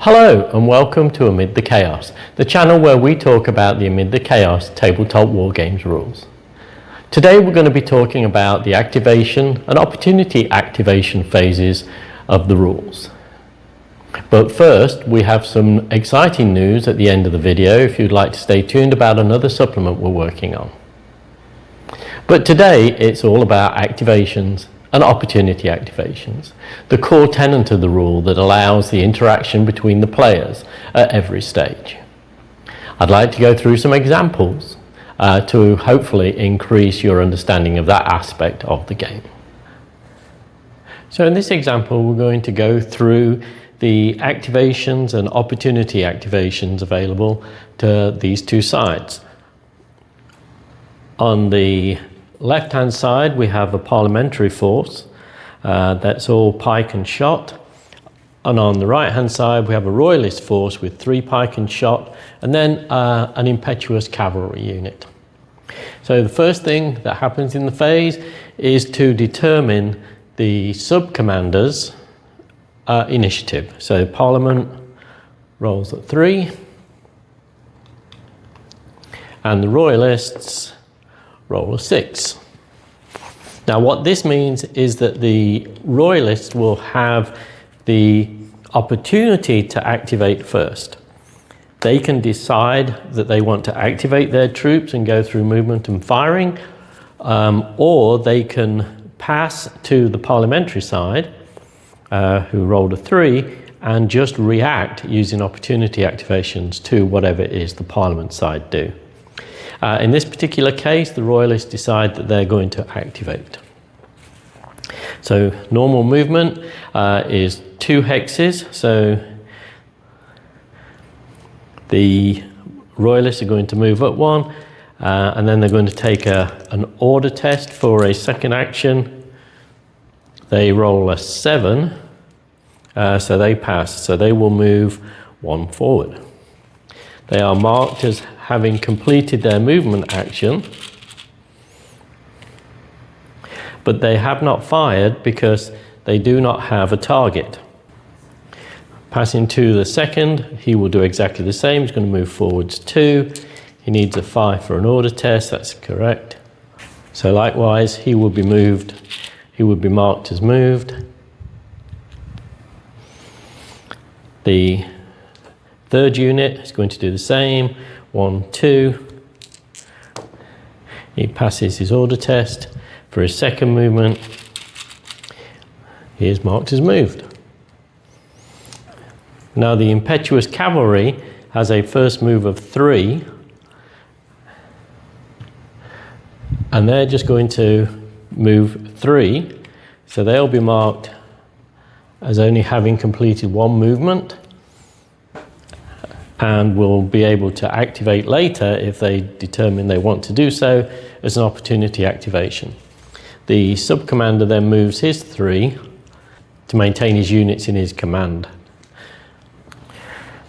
Hello and welcome to Amid the Chaos, the channel where we talk about the Amid the Chaos tabletop wargames rules. Today we're going to be talking about the activation and opportunity activation phases of the rules. But first we have some exciting news at the end of the video if you'd like to stay tuned about another supplement we're working on. But today it's all about activations and opportunity activations, the core tenet of the rule that allows the interaction between the players at every stage. I'd like to go through some examples to hopefully increase your understanding of that aspect of the game. So in this example, we're going to go through the activations and opportunity activations available to these two sides. On the left-hand side, we have a parliamentary force that's all pike and shot. And on the right-hand side, we have a royalist force with 3 pike and shot, and then an impetuous cavalry unit. So the first thing that happens in the phase is to determine the sub-commander's initiative. So Parliament rolls at 3, and the royalists roll a 6. Now what this means is that the royalists will have the opportunity to activate first. They can decide that they want to activate their troops and go through movement and firing, or they can pass to the parliamentary side, who rolled a 3, and just react using opportunity activations to whatever it is the parliament side do. In this particular case, the royalists decide that they're going to activate. So normal movement is 2 hexes. So the royalists are going to move up 1, and then they're going to take an order test for a second action. They roll a 7, so they pass. So they will move 1 forward. They are marked as having completed their movement action, but they have not fired because they do not have a target. Passing to the second, he will do exactly the same. He's going to move forwards 2. He needs a 5 for an order test, that's correct. So likewise, he will be moved, he would be marked as moved. The third unit is going to do the same. 1, 2. He passes his order test. For his second movement, he is marked as moved. Now the impetuous cavalry has a first move of 3, and they're just going to move 3, so they'll be marked as only having completed 1 movement, and will be able to activate later if they determine they want to do so as an opportunity activation. The sub-commander then moves his 3 to maintain his units in his command.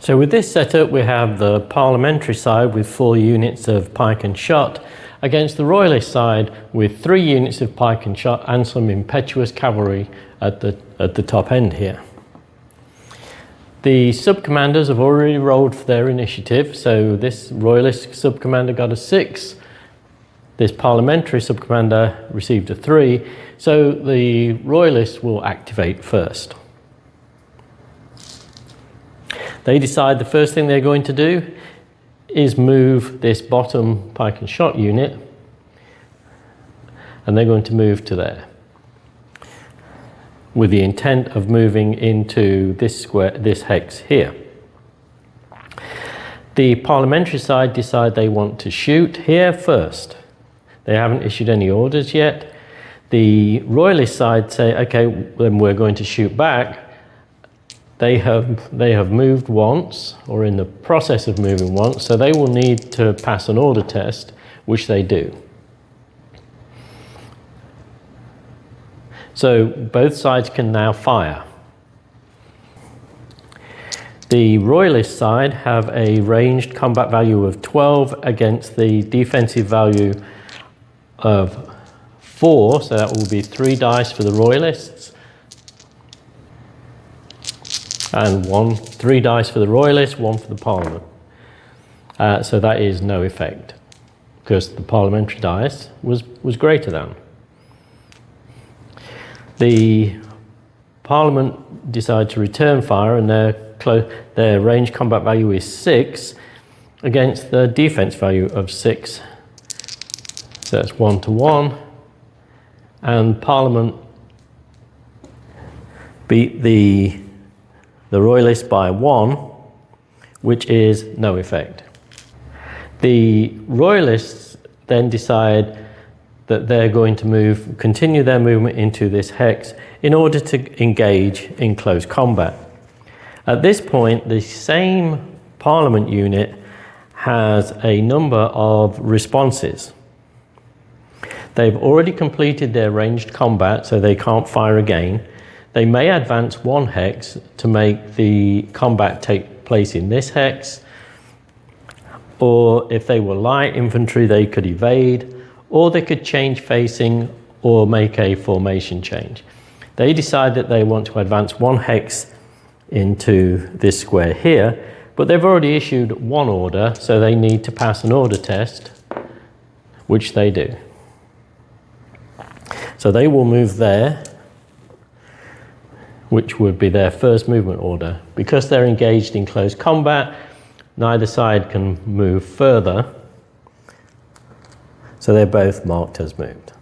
So with this setup, we have the parliamentary side with 4 units of pike and shot against the royalist side with 3 units of pike and shot and some impetuous cavalry at the top end here. The sub-commanders have already rolled for their initiative, so this royalist sub-commander got a 6, this parliamentary sub-commander received a 3, so the royalists will activate first. They decide the first thing they're going to do is move this bottom pike and shot unit, and they're going to move to there, with the intent of moving into this square, this hex here. The parliamentary side decide they want to shoot here first. They haven't issued any orders yet. The royalist side say, okay, then we're going to shoot back. They have moved once, or in the process of moving once, so they will need to pass an order test, which they do. So both sides can now fire. The royalist side have a ranged combat value of 12 against the defensive value of 4, so that will be 3 dice for the royalists and 3 dice for the Royalists, 1 for the Parliament. So that is no effect, because the parliamentary dice was greater than. The Parliament decide to return fire, and their range combat value is 6 against the defense value of 6. So that's 1 to 1. And Parliament beat the Royalists by 1, which is no effect. The Royalists then decide that they're going to continue their movement into this hex in order to engage in close combat. At this point, the same Parliament unit has a number of responses. They've already completed their ranged combat, so they can't fire again. They may advance 1 hex to make the combat take place in this hex, or if they were light infantry, they could evade, or they could change facing or make a formation change. They decide that they want to advance 1 hex into this square here, but they've already issued 1 order, so they need to pass an order test, which they do. So they will move there, which would be their first movement order. Because they're engaged in close combat, neither side can move further, so they're both marked as moved.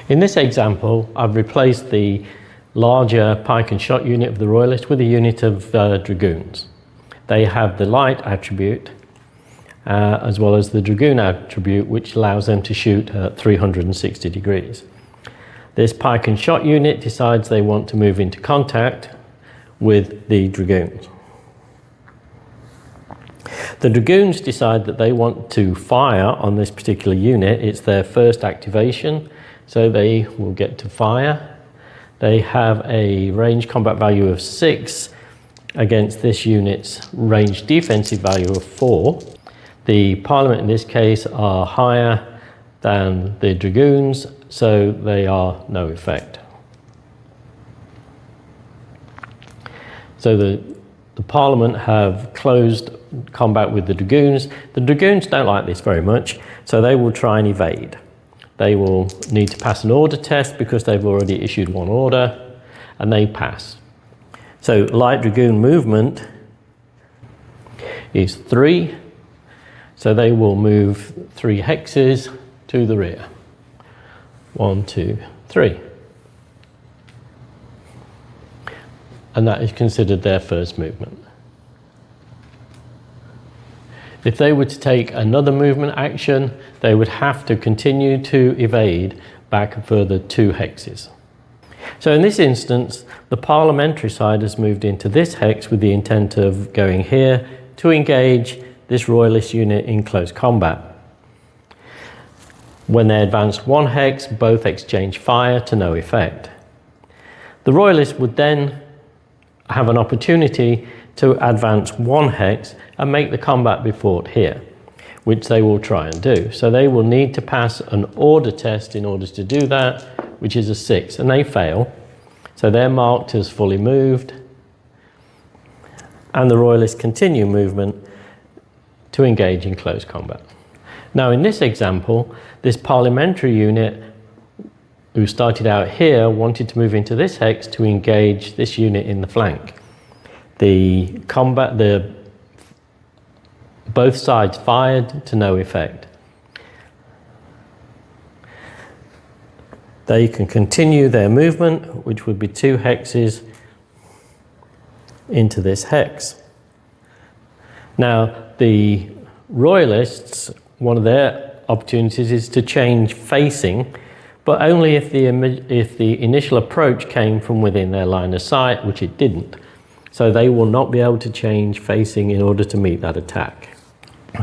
In this example, I've replaced the larger pike and shot unit of the Royalists with a unit of dragoons. They have the light attribute as well as the dragoon attribute, which allows them to shoot at 360 degrees. This pike and shot unit decides they want to move into contact with the dragoons. The dragoons decide that they want to fire on this particular unit. It's their first activation, so they will get to fire. They have a range combat value of 6 against this unit's range defensive value of 4. The Parliament in this case are higher than the dragoons, so they are no effect. So the Parliament have closed combat with the dragoons. The dragoons don't like this very much, so they will try and evade. They will need to pass an order test because they've already issued 1 order, and they pass. So light dragoon movement is 3, so they will move 3 hexes to the rear. 1, 2, 3. And that is considered their first movement. If they were to take another movement action, they would have to continue to evade back a further 2 hexes. So in this instance, the parliamentary side has moved into this hex with the intent of going here to engage this Royalist unit in close combat. When they advance 1 hex, both exchange fire to no effect. The Royalists would then have an opportunity to advance 1 hex and make the combat be fought here, which they will try and do. So they will need to pass an order test in order to do that, which is a 6, and they fail. So they're marked as fully moved, and the Royalists continue movement to engage in close combat. Now in this example, this parliamentary unit who started out here wanted to move into this hex to engage this unit in the flank. Both sides fired to no effect. They can continue their movement, which would be 2 hexes into this hex. Now, the Royalists, one of their opportunities is to change facing, but only if the initial approach came from within their line of sight, which it didn't. So they will not be able to change facing in order to meet that attack.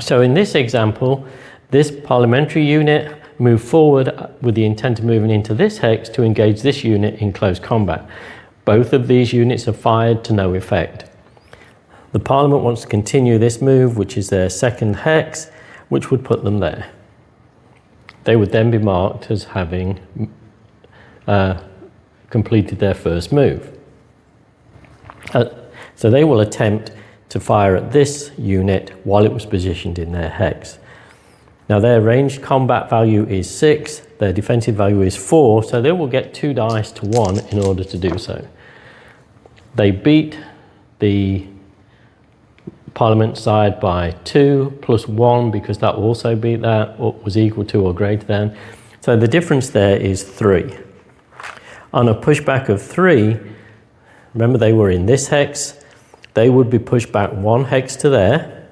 So in this example, this parliamentary unit moved forward with the intent of moving into this hex to engage this unit in close combat. Both of these units are fired to no effect. The Parliament wants to continue this move, which is their second hex, which would put them there. They would then be marked as having completed their first move. So they will attempt to fire at this unit while it was positioned in their hex. Now their ranged combat value is 6, their defensive value is 4, so they will get 2 dice to 1 in order to do so. They beat the Parliament side by 2 plus 1 because that also beat that, or was equal to or greater than. So the difference there is 3. On a pushback of 3, remember they were in this hex, they would be pushed back 1 hex to there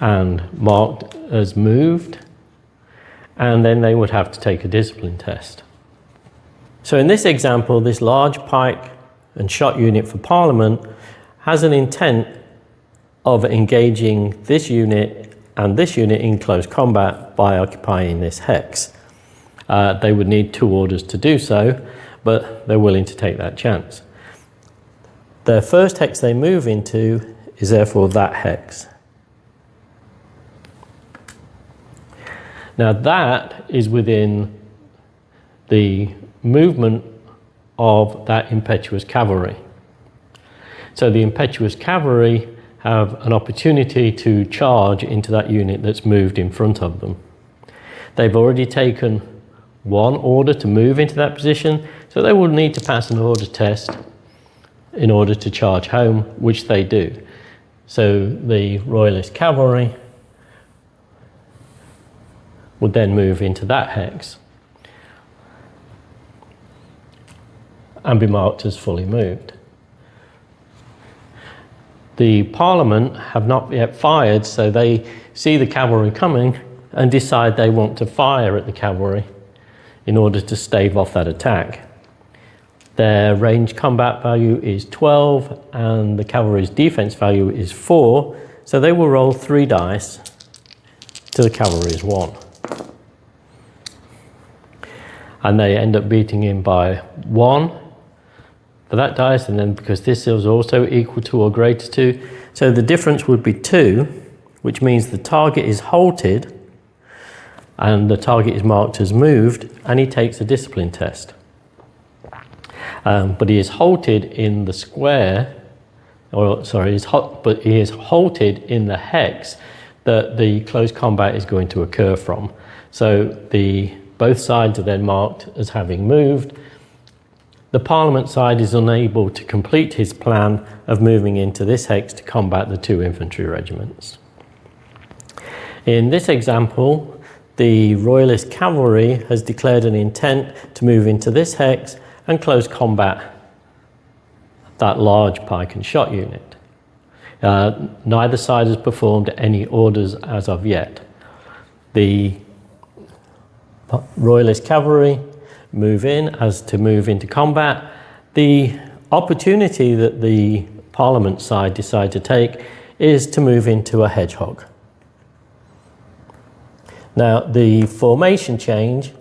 and marked as moved, and then they would have to take a discipline test. So in this example, this large pike and shot unit for Parliament has an intent of engaging this unit and this unit in close combat by occupying this hex. They would need 2 orders to do so, but they're willing to take that chance. The first hex they move into is therefore that hex. Now that is within the movement of that impetuous cavalry. So the impetuous cavalry have an opportunity to charge into that unit that's moved in front of them. They've already taken 1 order to move into that position, so they will need to pass an order test in order to charge home, which they do. So the Royalist cavalry would then move into that hex and be marked as fully moved. The Parliament have not yet fired, so they see the cavalry coming and decide they want to fire at the cavalry in order to stave off that attack. Their ranged combat value is 12 and the cavalry's defense value is 4, so they will roll 3 dice to the cavalry's 1. And they end up beating him by 1 for that dice, and then because this is also equal to or greater to, so the difference would be 2, which means the target is halted and the target is marked as moved, and he takes a discipline test. But he is halted in the square, but he is halted in the hex that the close combat is going to occur from. So both sides are then marked as having moved. The Parliament side is unable to complete his plan of moving into this hex to combat the 2 infantry regiments. In this example, the Royalist cavalry has declared an intent to move into this hex and close combat that large pike and shot unit. Neither side has performed any orders as of yet. The Royalist cavalry move in as to move into combat. The opportunity that the Parliament side decide to take is to move into a hedgehog. Now the formation change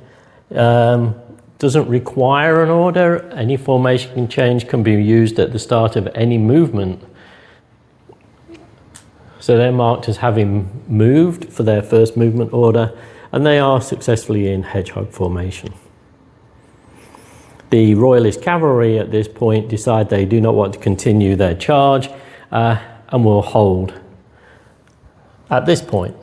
doesn't require an order. Any formation change can be used at the start of any movement. So they're marked as having moved for their first movement order, and they are successfully in hedgehog formation. The Royalist cavalry at this point decide they do not want to continue their charge and will hold at this point.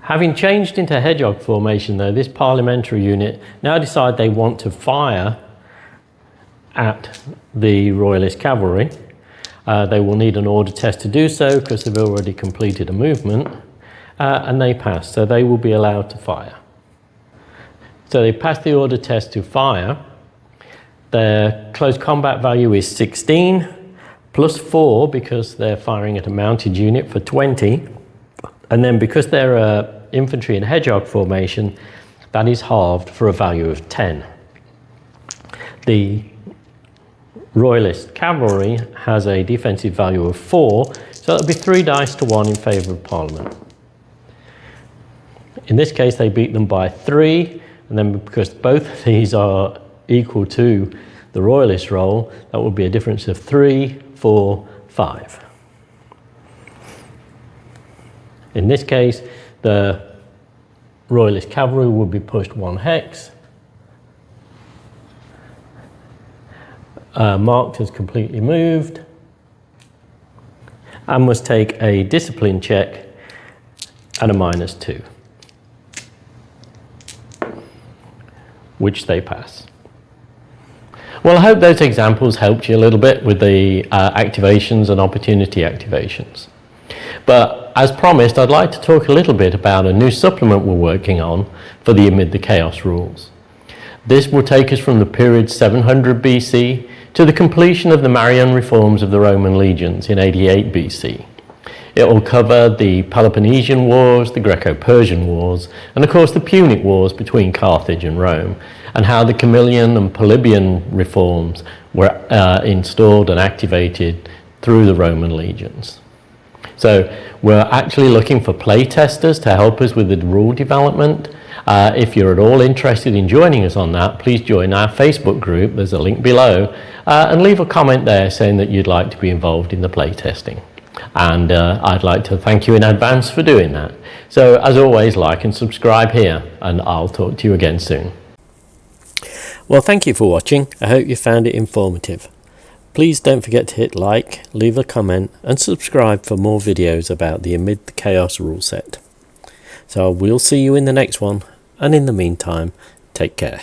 Having changed into hedgehog formation though, this parliamentary unit now decide they want to fire at the Royalist cavalry. They will need an order test to do so because they've already completed a movement, and they pass, so they will be allowed to fire. So they pass the order test to fire. Their close combat value is 16, plus 4 because they're firing at a mounted unit for 20, and then because they're infantry and hedgehog formation, that is halved for a value of 10. The Royalist cavalry has a defensive value of 4, so it'll be 3 dice to 1 in favour of Parliament. In this case, they beat them by 3, and then because both of these are equal to the Royalist roll, that will be a difference of 3, 4, 5. In this case, the Royalist cavalry will be pushed 1 hex, marked as completely moved, and must take a discipline check at a -2, which they pass. Well, I hope those examples helped you a little bit with the activations and opportunity activations. But as promised, I'd like to talk a little bit about a new supplement we're working on for the Amid the Chaos rules. This will take us from the period 700 BC to the completion of the Marian reforms of the Roman legions in 88 BC. It will cover the Peloponnesian Wars, the Greco-Persian Wars, and of course the Punic Wars between Carthage and Rome, and how the Camillian and Polybian reforms were installed and activated through the Roman legions. So we're actually looking for play testers to help us with the rule development. If you're at all interested in joining us on that, please join our Facebook group. There's a link below, and leave a comment there saying that you'd like to be involved in the play testing. And I'd like to thank you in advance for doing that. So as always, like and subscribe here, and I'll talk to you again soon. Well, thank you for watching. I hope you found it informative. Please don't forget to hit like, leave a comment and subscribe for more videos about the Amid the Chaos rule set. So we'll see you in the next one, and in the meantime, take care.